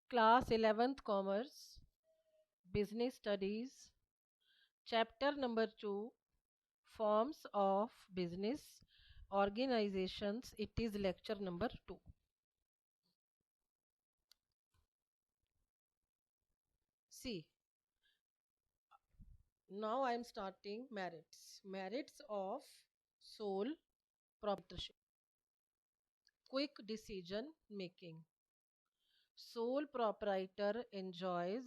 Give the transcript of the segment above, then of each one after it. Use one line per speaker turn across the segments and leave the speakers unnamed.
Class 11th Commerce, Business Studies, Chapter number 2, Forms of Business Organizations. It is lecture number 2. See, now I am starting merits. Merits of sole proprietorship. Quick decision making. Sole proprietor enjoys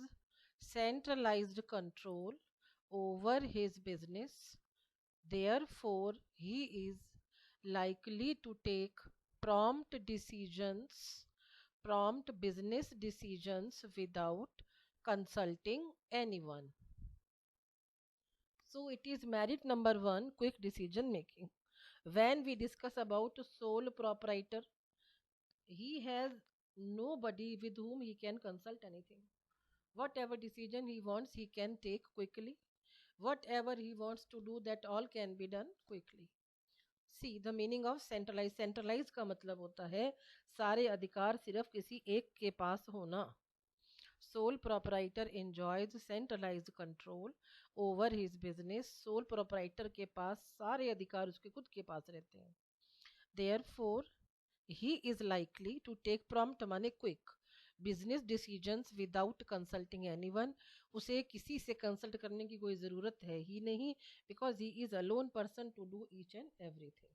centralized control over his business. Therefore, he is likely to take prompt decisions, prompt business decisions without consulting anyone. So it is merit number 1, quick decision making. When we discuss about sole proprietor, he has nobody with whom he can consult anything. Whatever decision he wants, he can take quickly. Whatever he wants to do, that all can be done quickly. See the meaning of centralize centralize का मतलब होता है सारे अधिकार सिर्फ किसी एक के पास होना. Sole proprietor enjoys centralised control over his business. Sole proprietor के पास सारे अधिकार उसके खुद के पास रहते हैं. Therefore he is likely to take prompt माने quick business decisions without consulting anyone. उसे किसी से कंसल्ट करने की कोई ज़रूरत है ही नहीं, because he is a lone person to do each and everything.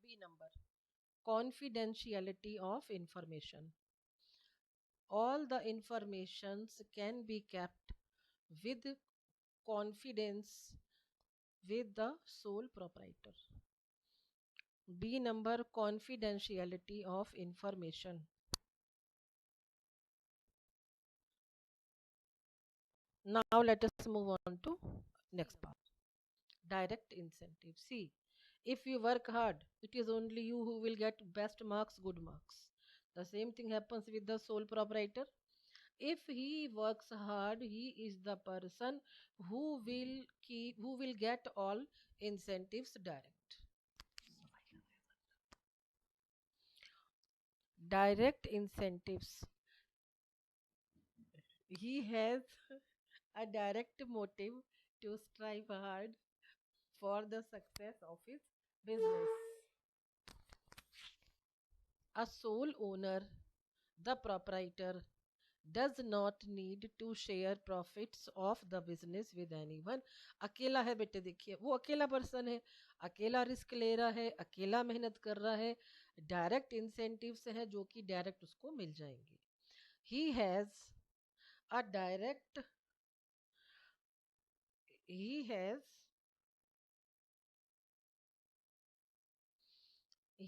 B number, confidentiality of information. All the informations can be kept with confidence with the sole proprietor. B number, confidentiality of information. Now let us move on to next part. Direct incentive. See, if you work hard, it is only you who will get best marks, good marks. The same thing happens with the sole proprietor. If he works hard, he is the person who will get all incentives direct. Direct incentives. He has a direct motive to strive hard for the success of his business. A sole owner, the proprietor, does not need to share profits of the business with anyone. अकेला है बेटे, देखिए वो अकेला person है, अकेला risk ले रहा है, अकेला मेहनत कर रहा है. डायरेक्ट इंसेंटिव्स है जो कि डायरेक्ट उसको मिल जाएंगे. he has a direct he has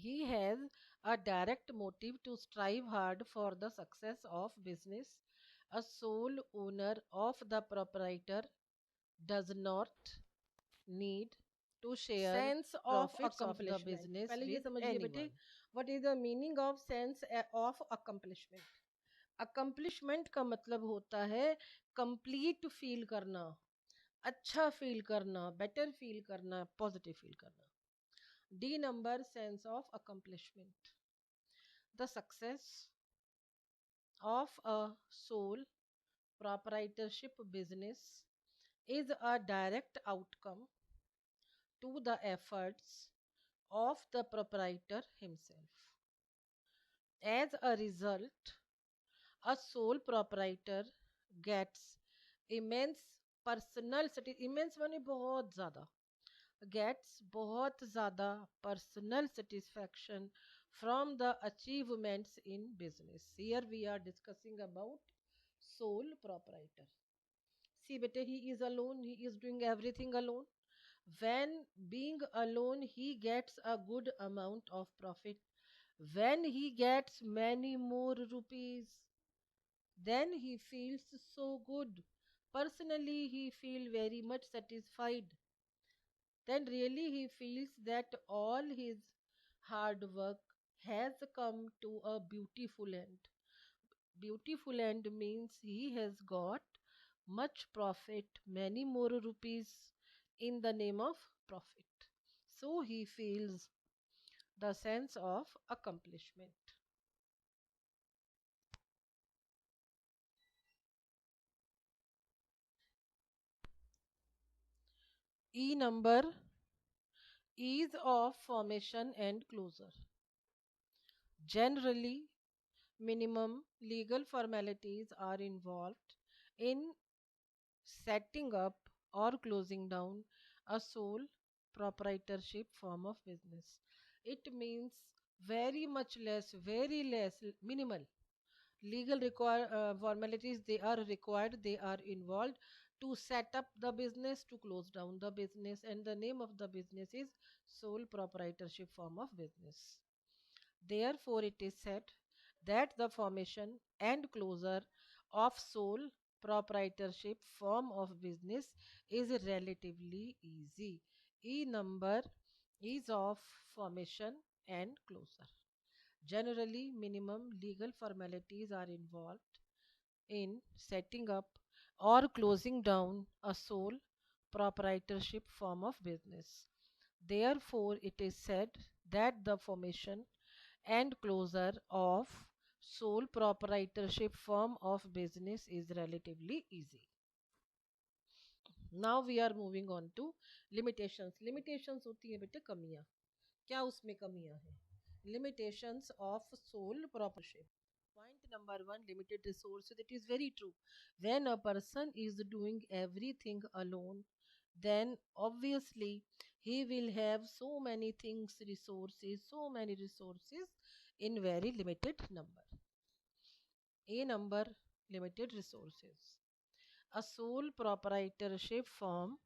he has a direct motive to strive hard for the success of business. A sole owner of the proprietor does not need to share sense of profits of the
accomplishment.
business
पहले ये
with
समझिए बेटे,
anyone.
What is the meaning of sense of accomplishment.
Accomplishment का मतलब होता है complete feel करना, अच्छा फील करना, बेटर फील करना, पॉजिटिव फील करना. D number, sense of accomplishment. The success of a sole proprietorship business is a direct outcome to the efforts of the proprietor himself. As a result, a sole proprietor gets immense personal immense माने बहुत ज़्यादा, gets बहुत ज़्यादा personal satisfaction from the achievements in business. Here we are discussing about sole proprietor. See beta, he is alone, he is doing everything alone. When being alone, he gets a good amount of profit. When he gets many more rupees, then he feels so good. Personally, he feel very much satisfied. Then really he feels that all his hard work has come to a beautiful end. Beautiful end means he has got much profit, many more rupees in the name of profit. So he feels the sense of accomplishment. E number, ease of formation and closure. Generally, minimum legal formalities are involved in setting up or closing down a sole proprietorship form of business. It means very less, minimal legal formalities they are required, they are involved to set up the business, to close down the business, and the name of the business is sole proprietorship form of business. Therefore, it is said that the formation and closure of sole proprietorship form of business is relatively easy. E number is of formation and closure. Generally, minimum legal formalities are involved in setting up or closing down a sole proprietorship form of business. Therefore, it is said that the formation and closure of sole proprietorship form of business is relatively easy. Now we are moving on to limitations. Limitations होती है बेटे कमियां. क्या उसमें कमियां हैं? Limitations of sole proprietorship. Point number one, limited resources. It is very true. When a person is doing everything alone, then obviously he will have so many things, resources, so many resources in very limited number. A number, limited resources. A sole proprietorship form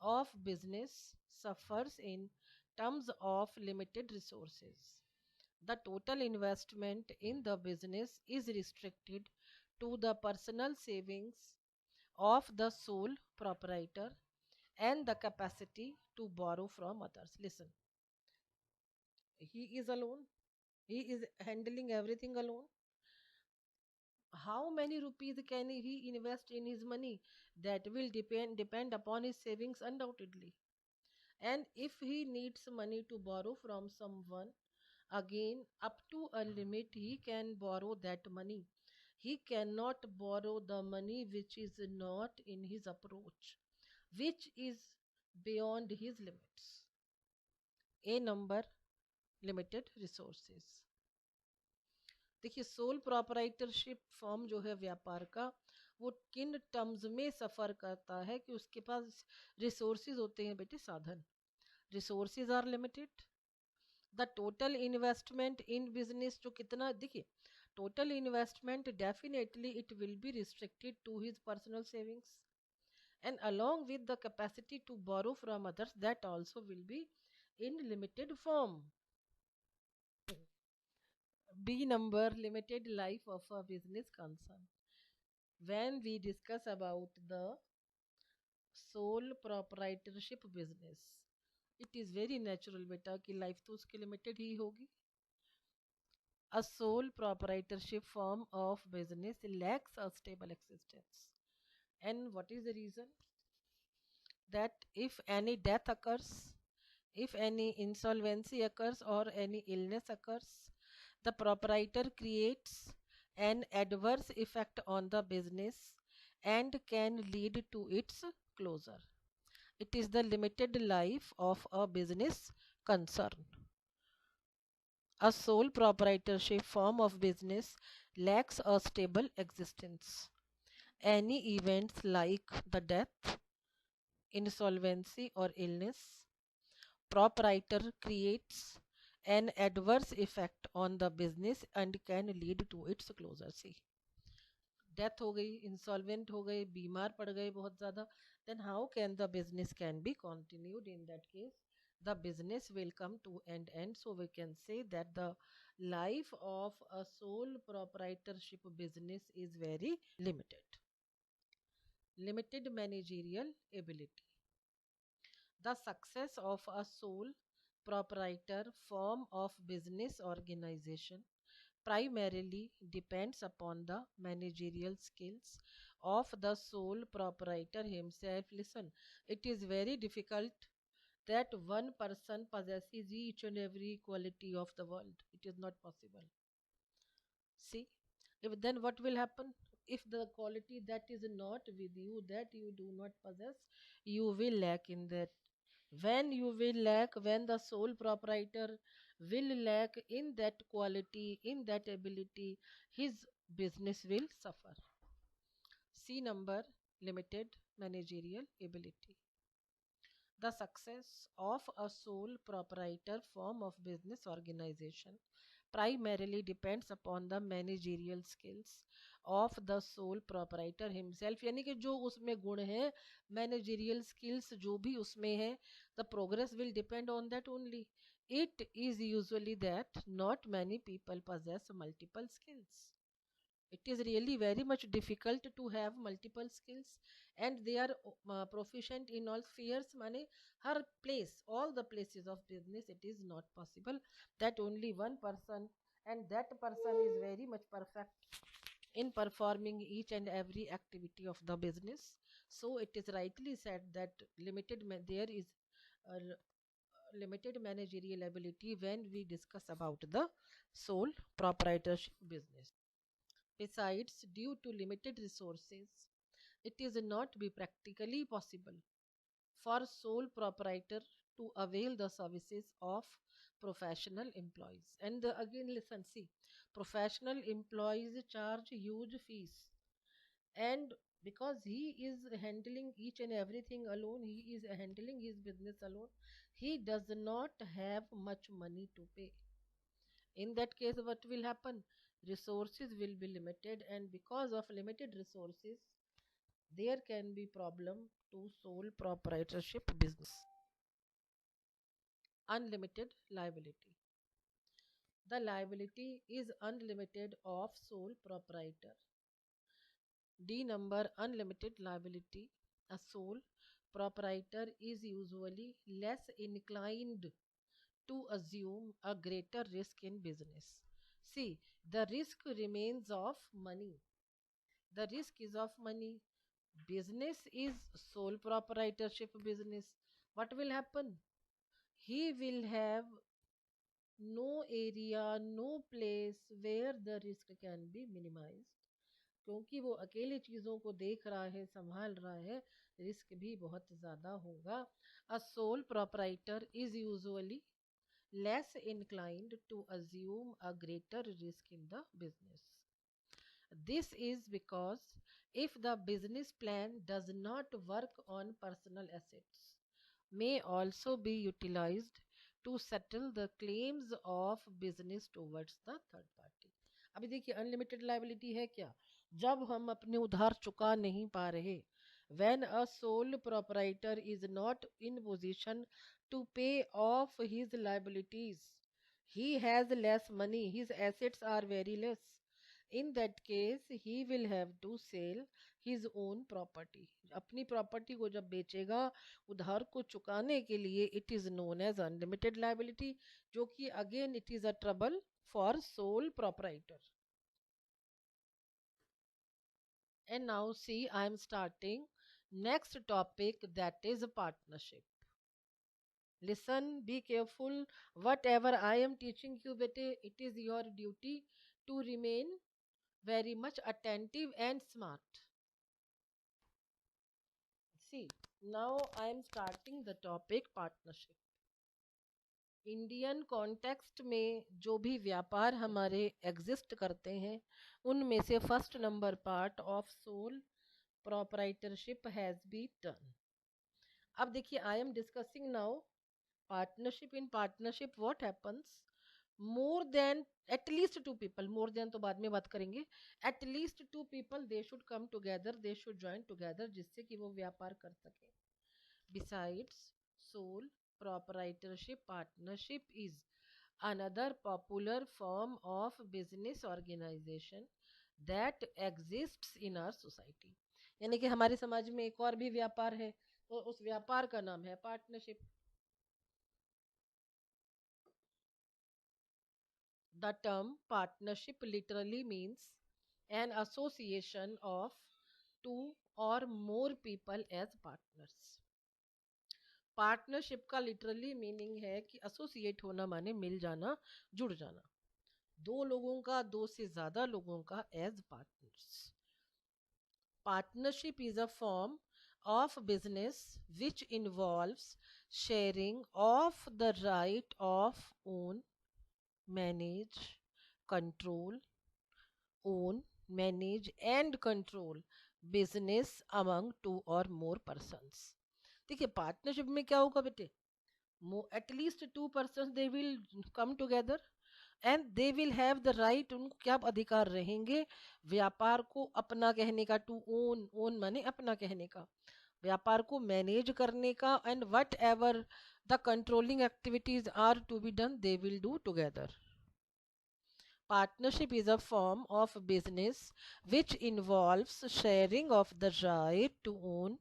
of business suffers in terms of limited resources. The total investment in the business is restricted to the personal savings of the sole proprietor and the capacity to borrow from others. Listen, he is alone, he is handling everything alone. How many rupees can he invest in his money? That will depend upon his savings undoubtedly. And if he needs money to borrow from someone, again up to a limit he can borrow that money. He cannot borrow the money which is not in his approach, which is beyond his limits. A number, limited resources. देखिए sole proprietorship form जो है व्यापार का, वो किन terms में सफ़र करता है कि उसके पास रिसोर्सेज होते हैं बेटे, साधन. Resources are limited. The total investment in business जो कितना, देखिए total investment definitely it will be restricted to his personal savings and along with the capacity to borrow from others, that also will be in limited form. B number, limited life of a business concern. When we discuss about the sole proprietorship business, it is very natural बेटा कि life तो उसकी limited ही होगी. A sole proprietorship form of business lacks a stable existence. And what is the reason? That if any death occurs, if any insolvency occurs or any illness occurs, the proprietor creates an adverse effect on the business and can lead to its closure. It is the limited life of a business concern. A sole proprietorship form of business lacks a stable existence. Any events like the death, insolvency, or illness, proprietor creates an adverse effect on the business and can lead to its closure. See, death हो गई, insolvent हो गए, बीमार पड़ गए बहुत ज़्यादा, then how can the business can be continued? In that case, the business will come to an end. So we can say that the life of a sole proprietorship business is very limited. Limited managerial ability. The success of a sole proprietor form of business organization primarily depends upon the managerial skills of the sole proprietor himself. Listen, it is very difficult that one person possesses each and every quality of the world. It is not possible. See, if then what will happen? If the quality that is not with you, that you do not possess, you will lack in that. When the sole proprietor will lack in that quality, in that ability, his business will suffer. C number, limited managerial ability. The success of a sole proprietor form of business organization primarily depends upon the managerial skills of the sole proprietor himself, यानी कि जो उसमें गुण है, managerial skills जो भी उसमें है, the progress will depend on that only. It is usually that not many people possess multiple skills. It is really very much difficult to have multiple skills, and they are proficient in all spheres, mane her place, all the places of business. It is not possible that only one person, and that person is very much perfect in performing each and every activity of the business. So it is rightly said that there is a limited managerial ability when we discuss about the sole proprietorship business. Besides, due to limited resources, it is not be practically possible for sole proprietor to avail the services of professional employees. And again, listen, see, professional employees charge huge fees, and because he is handling each and everything alone, he is handling his business alone, he does not have much money to pay. In that case, what will happen? Resources will be limited, and because of limited resources, there can be problem to sole proprietorship business. Unlimited liability. The liability is unlimited of sole proprietor. D number, unlimited liability. A sole proprietor is usually less inclined to assume a greater risk in business. See, the risk remains of money. The risk is of money. Business is sole proprietorship business. What will happen? He will have no area, no place where the risk can be minimized. क्योंकि वो अकेले चीज़ों को देख रहा है, संभाल रहा है, रिस्क भी बहुत ज़्यादा होगा. A sole proprietor is usually less inclined to assume a greater risk in the business. This is because if the business plan does not work on personal assets, may also be utilized to settle the claims of business towards the third party. अभी देखिए unlimited liability है क्या? जब हम अपने उधार चुका नहीं पा रहे, when a sole proprietor is not in position to pay off his liabilities, he has less money, his assets are very less. In that case, he will have to sell his own property. अपनी property को जब बेचेगा उधार को चुकाने के लिए, it is known as unlimited liability, जो कि again it is a trouble for sole proprietor. And now see, I am starting next topic, that is partnership. Listen, be careful. Whatever I am teaching you, bete, it is your duty to remain very much attentive and smart. See, now I am starting the topic partnership. Indian context में जो भी व्यापार हमारे exist करते हैं, उनमें से first number part of sole proprietorship has been done. अब देखिए, I am discussing now partnership. In partnership what happens, more than at least two people, more than तो बाद में बात करेंगे, at least two people they should come together, they should join together, जिससे कि वो व्यापार कर सके. Besides sole proprietorship, partnership is another popular form of business organization that exists in our society. यानी कि हमारे समाज में एक और भी व्यापार है, तो उस व्यापार का नाम है partnership. The term partnership literally means an association of two or more people as partners. Partnership का लिटरली मीनिंग है कि एसोसिएट होना माने मिल जाना, जुड़ जाना. दो लोगों का, दो से ज्यादा लोगों का as partners. Partnership is a form of business which involves sharing of the right of own, manage, control, own, manage and control business among two or more persons. देखिए पार्टनरशिप में क्या होगा बेटे, at least two persons they will come together and they will have the right, उनको क्या अधिकार रहेंगे, व्यापार को अपना कहने का, टू ओन, ओन माने अपना कहने का, व्यापार को मैनेज करने का, and whatever the controlling activities are to be done they will do together. Partnership is a form of business which involves sharing of the right to own,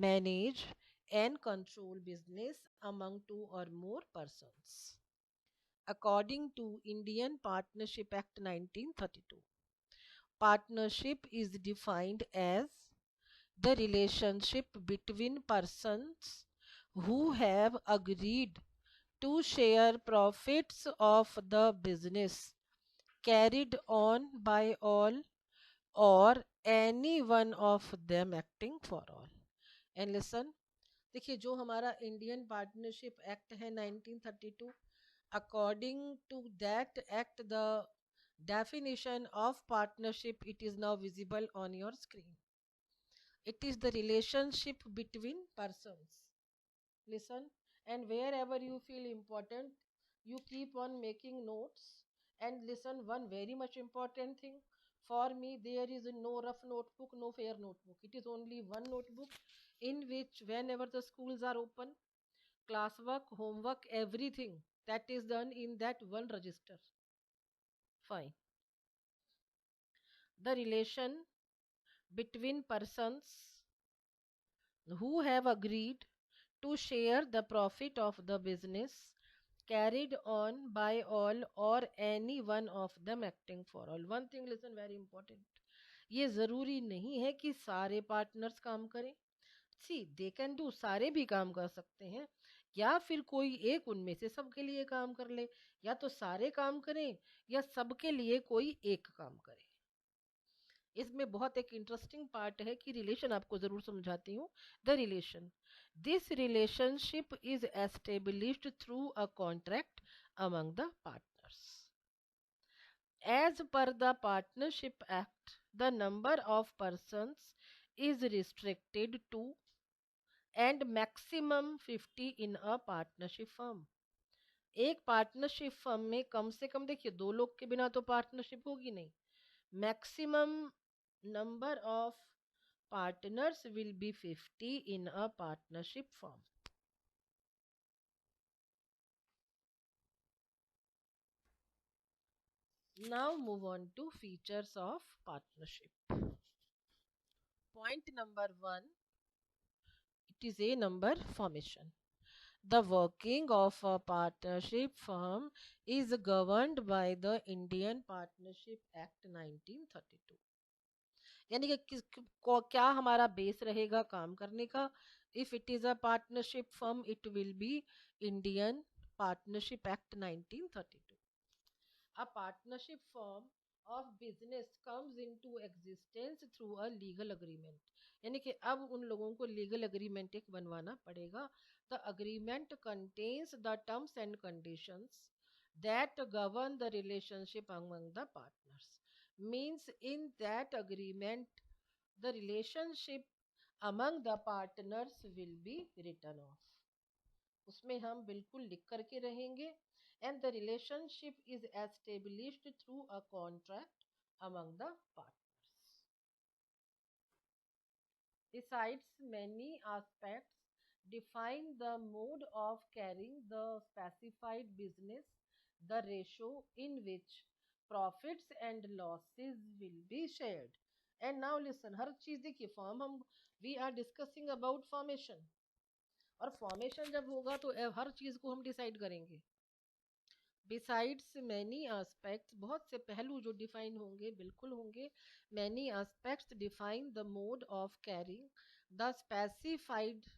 manage, and control business among two or more persons. According to Indian Partnership Act 1932, partnership is defined as the relationship between persons who have agreed to share profits of the business carried on by all or any one of them acting for all. And listen, देखिए जो हमारा Indian partnership act है 1932, according to that act the definition of partnership, it is now visible on your screen. It is the relationship between persons. Listen, and wherever you feel important, you keep on making notes. And listen, one very much important thing, for me there is no rough notebook, no fair notebook. It is only one notebook in which whenever the schools are open, classwork, homework, everything that is done in that one register. Fine. The relation between persons who have agreed to share the profit of the business carried on by all or any one of them acting for all. One thing, listen, very important. ये जरूरी नहीं है कि सारे partners काम करें. सी they can do, सारे भी काम कर सकते हैं, या फिर कोई एक उनमें से सबके लिए काम कर ले, या तो सारे काम करें या सबके लिए कोई एक काम करे. इसमें बहुत एक इंटरेस्टिंग पार्ट है कि रिलेशन आपको जरूर समझाती हूँ. The relation, this relationship is established through a contract among the partners. As per the partnership act the number of persons is restricted to and maximum 50 in a partnership firm. एक partnership firm में कम से कम, देखिए दो लोग के बिना तो partnership होगी नहीं, maximum number of partners will be 50 in a partnership firm. Now move on to features of partnership. Point number 1, it is a number formation. The working of a partnership firm is governed by the Indian Partnership Act 1932. यानी कि क्या हमारा base रहेगा काम करने का. If it is a partnership firm it will B Indian partnership act 1932. A partnership firm of business comes into existence through a legal agreement. यानी कि अब उन लोगों को लीगल अग्रीमेंट एक बनवाना पड़ेगा. The agreement contains the terms and conditions that govern the relationship among the partners. Means in that agreement the relationship among the partners will be written off. उसमें हम बिल्कुल लिख करके रहेंगे. And the relationship is established through a contract among the partners. Besides, many aspects define the mode of carrying the specified business, the ratio in which profits and losses will be shared. And now listen, हर चीज देखिए form हम we are discussing about formation, और formation जब होगा तो हर चीज को हम डिसाइड करेंगे. बिसाइड्स मैनी आस्पेक्ट्स, बहुत से पहलू जो डिफाइन होंगे, बिल्कुल होंगे. Many aspects define the mode of carrying the specified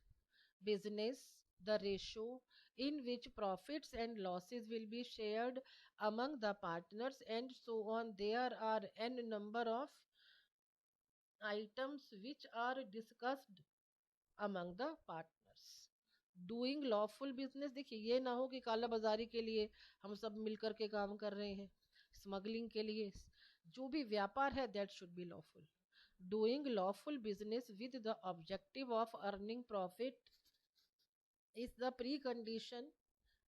business, the ratio in which profits and losses will be shared among the partners, and so on. There are n number of items which are discussed among the partners. Doing lawful business, देखिए ये ना हो कि काला बाजारी के लिए हम सब मिलकर के काम कर रहे हैं, स्मगलिंग के लिए। जो भी व्यापार है that should be lawful. Doing lawful business with the objective of earning profit is the pre condition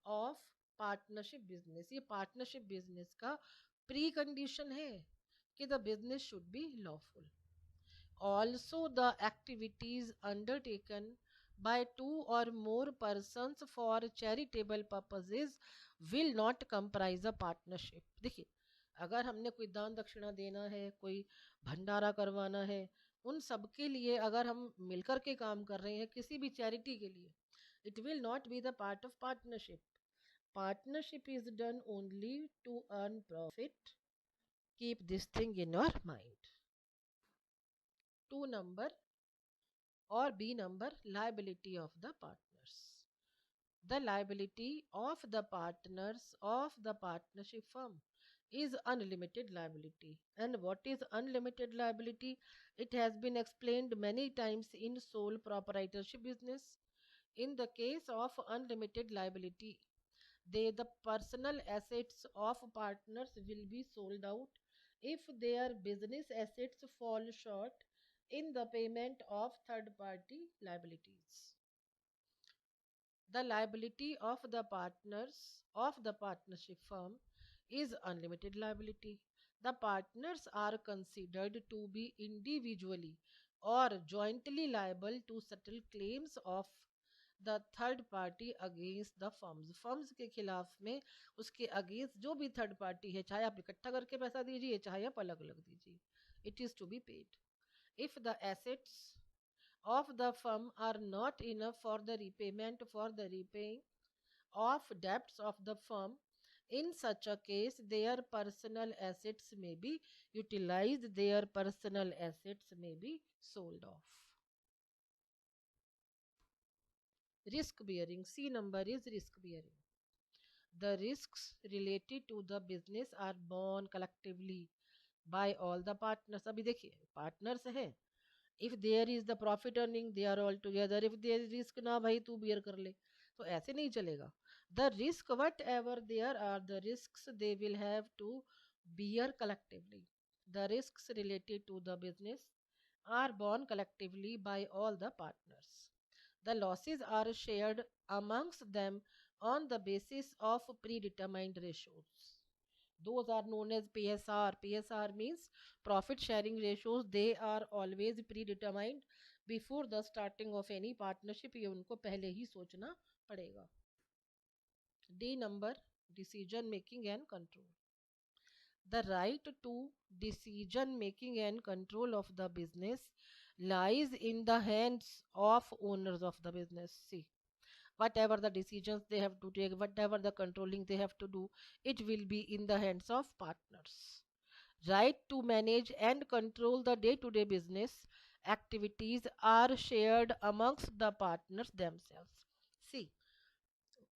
of partnership business. ये पार्टनरशिप बिजनेस का प्री कंडीशन है कि the business should be lawful. Also, the activities undertaken by two or more persons for charitable purposes will not comprise a partnership। देखिए, अगर हमने कोई दान दक्षिणा देना है, कोई भंडारा करवाना है, उन सब के लिए अगर हम मिलकर के काम कर रहे हैं किसी भी चैरिटी के लिए, it will not be the part of partnership. Partnership is done only to earn profit. Keep this thing in your mind. 2 number or B number, liability of the partners. The liability of the partners of the partnership firm is unlimited liability. And what is unlimited liability? It has been explained many times in sole proprietorship business. In the case of unlimited liability, the personal assets of partners will be sold out if their business assets fall short in the payment of third party liabilities. The liability of the partners of the partnership firm is unlimited liability. The partners are considered to be individually or jointly liable to settle claims of the third party against the firms. Firms के खिलाफ में उसके against जो भी third party है, चाहे आप इकट्ठा करके पैसा दीजिए चाहे आप अलग अलग दीजिए, it is to be paid. If the assets of the firm are not enough for the repayment for the repaying of debts of the firm, in such a case their personal assets may be utilized, their personal assets may be sold off. Risk bearing, C number is risk bearing. The risks related to the business are borne collectively by all the partners। अभी देखिए partners हैं, if there is the profit earning they are all together, if there is risk ना भाई तू beer कर ले, तो ऐसे नहीं चलेगा। The risk whatever there are the risk they will have to bear collectively. The risk related to the business are borne collectively by all the partners. The losses are shared amongst them on the basis of predetermined ratios. Those are known as PSR. PSR means profit sharing ratios. They are always predetermined before the starting of any partnership. ये उनको पहले ही सोचना पड़ेगा। D number, decision making and control. The right to decision making and control of the business lies in the hands of owners of the business. See, whatever the decisions they have to take, whatever the controlling they have to do, it will be in the hands of partners. Right to manage and control the day-to-day business activities are shared amongst the partners themselves. See,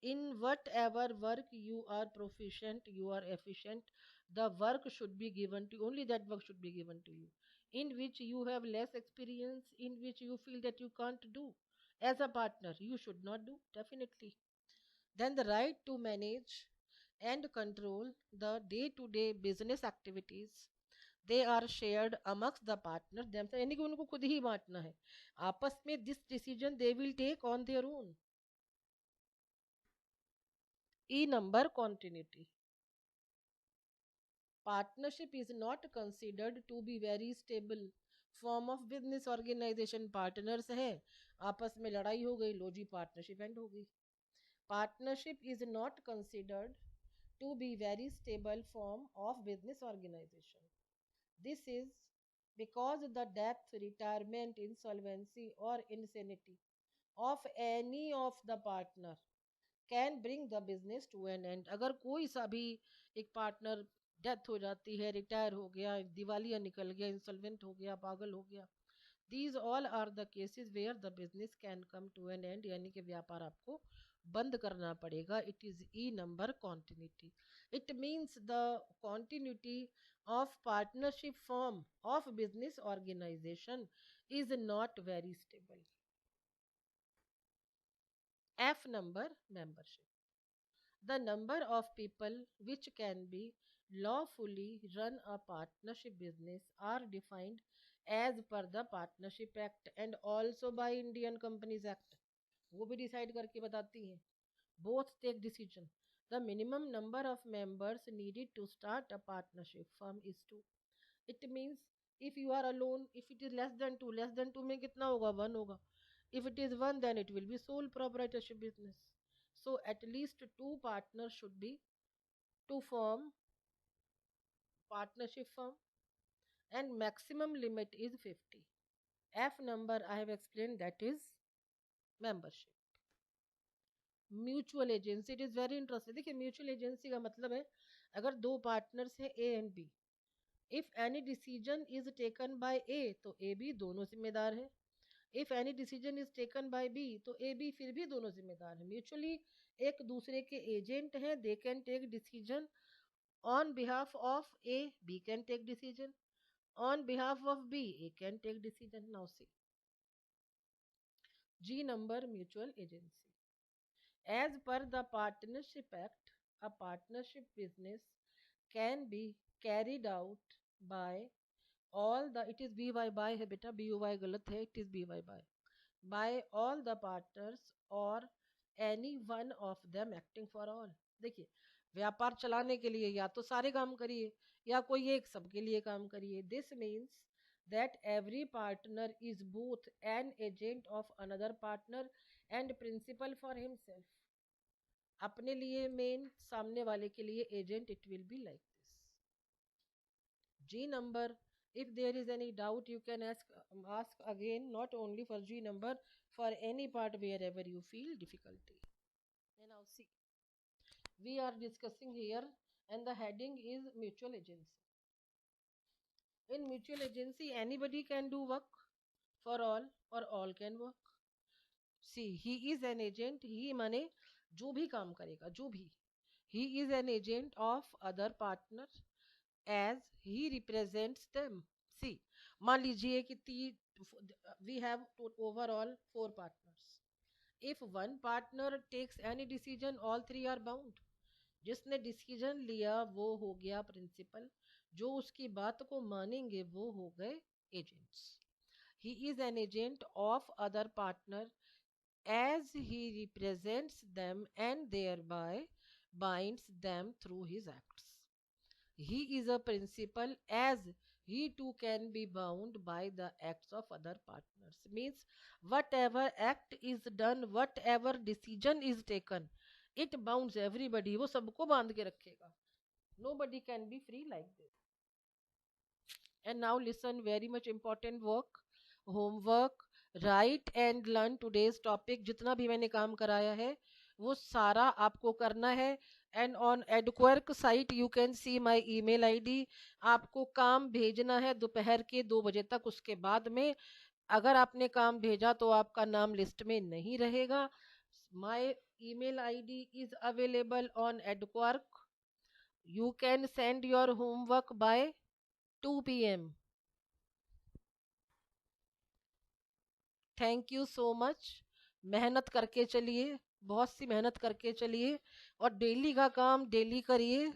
in whatever work you are proficient, you are efficient, the work should be given to you, only that work should be given to you, in which you have less experience, in which you feel that you can't do as a partner, you should not do, definitely. Then the right to manage and control the day-to-day business activities, they are shared amongst the partners themselves, यानी कि उनको खुद ही बांटना है आपस में। this decision they will take on their own. E number, continuity. Partnership is not considered to be very stable form of business organization. Partners है, आपस में लड़ाई हो गई, लो जी पार्टनरशिप एंड हो गई। Partnership is not considered to be very stable form of business organization. This is because the death, retirement, insolvency or insanity of any of the partner can bring the business to an end. अगर कोई सा भी एक partner death हो जाती है, retire हो गया, दिवालिया निकल गया, इंसॉल्वेंट हो गया, पागल हो गया, these all are the cases where the business can come to an end, यानी कि व्यापार आपको बंद करना पड़ेगा। It is E number, continuity. It means the continuity of partnership form of business organization is not very stable F number, membership. The number of people which can be lawfully run a partnership business are defined as per the Partnership Act and also by Indian Companies Act. वो भी decide करके बताती हैं. Both take decision. The minimum number of members needed to start a partnership firm is two. It means if you are alone, if it is less than two में कितना होगा? One होगा. If it is one, then it will be sole proprietorship business. So at least two partners should be to form partnership firm, and maximum limit is 50. F number I have explained, that is membership. Mutual agency, it is very interesting. देखिए mutual agency का मतलब है अगर दो partners हैं A and B, if any decision is taken by A तो A B दोनों जिम्मेदार है. If any decision is taken by B तो ए बी फिर भी दोनों जिम्मेदार है. म्यूचुअली एक दूसरे के एजेंट हैं. They can take decision on behalf of A, B can take decision on behalf of B, A can take decision. Now see. G number, mutual agency. As per the Partnership Act, a partnership business can be carried out by all the, it is by है बेटा, BUY गलत है, it is by all the partners or any one of them acting for all. देखिए व्यापार चलाने के लिए या तो सारे काम करिए या कोई एक सबके लिए काम करिए. This means that every partner is both an agent of another partner and principal for himself. अपने लिए मेन, सामने वाले के लिए agent. It will be like this. G number, if there is any doubt you can ask again, not only for G number, for any part wherever you feel difficulty. And now see, we are discussing here and the heading is mutual agency. In mutual agency anybody can do work for all or all can work. See, he is an agent, he माने जो भी काम करेगा, जो भी, he is an agent of other partner as he represents them. See, मान लीजिए कि we have overall 4 partners. If one partner takes any decision, all 3 are bound. जिसने डिसीजन लिया वो हो गया प्रिंसिपल, जो उसकी बात को मानेंगे वो हो गए agents. He is an agent of other partner as he represents them and thereby binds them through his acts. He is a principal as he too can be bound by the acts of other partners. Means whatever act is done, whatever decision is taken, it bounds everybody. वो सबको बांध के रखेगा. Nobody can be free like this. And now listen, very much important work, homework. Write and learn today's topic. जितना भी मैंने काम कराया है वो सारा आपको करना है. And on EdQuark site you can see my email ID. आपको काम भेजना है दोपहर के 2 बजे तक. उसके बाद में अगर आपने काम भेजा तो आपका नाम लिस्ट में नहीं रहेगा. My email ID is available on EdQuark. You can send your homework by 2 p.m. Thank you so much. मेहनत करके चलिए, बहुत सी मेहनत करके चलिए और डेली का काम डेली करिए.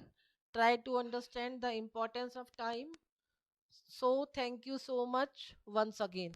Try to understand the importance of time. So thank you so much once again.